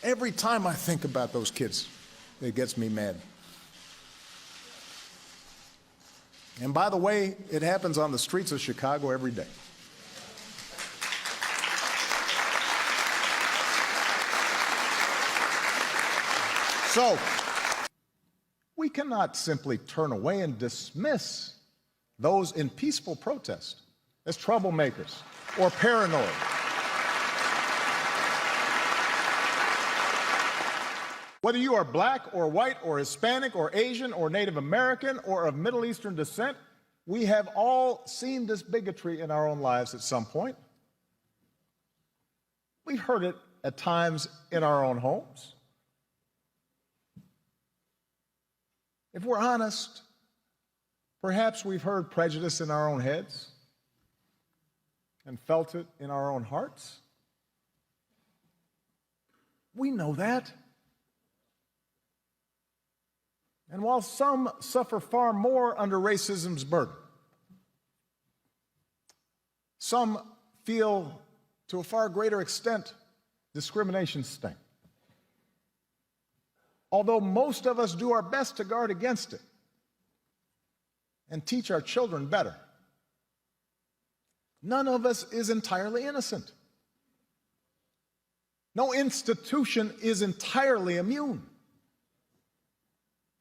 Every time I think about those kids, it gets me mad. And by the way, it happens on the streets of Chicago every day. So, we cannot simply turn away and dismiss those in peaceful protest as troublemakers or paranoid. Whether you are black or white or Hispanic or Asian or Native American or of Middle Eastern descent, we have all seen this bigotry in our own lives at some point. We've heard it at times in our own homes. If we're honest, perhaps we've heard prejudice in our own heads and felt it in our own hearts. We know that. And while some suffer far more under racism's burden, some feel to a far greater extent discrimination's sting. Although most of us do our best to guard against it and teach our children better, none of us is entirely innocent. No institution is entirely immune.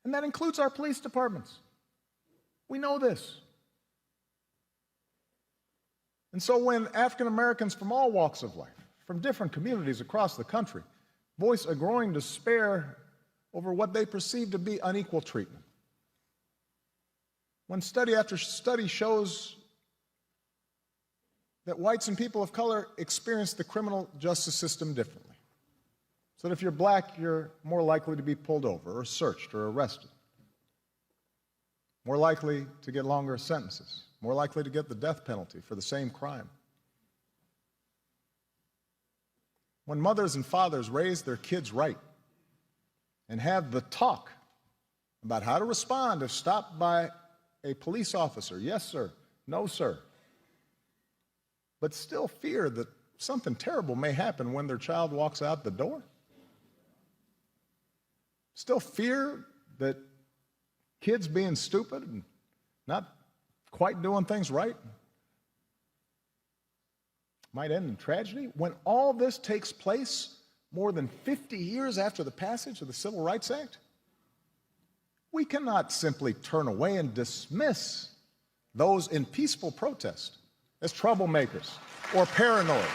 And that includes our police departments. We know this. And so when African Americans from all walks of life, from different communities across the country, voice a growing despair over what they perceive to be unequal treatment, when study after study shows that whites and people of color experience the criminal justice system differently, so that if you're black, you're more likely to be pulled over or searched or arrested, more likely to get longer sentences, more likely to get the death penalty for the same crime. When mothers and fathers raise their kids right and have the talk about how to respond if stopped by a police officer, yes, sir, no, sir, but still fear that something terrible may happen when their child walks out the door, still fear that kids being stupid and not quite doing things right might end in tragedy, when all this takes place more than 50 years after the passage of the Civil Rights Act, we cannot simply turn away and dismiss those in peaceful protest as troublemakers or paranoid.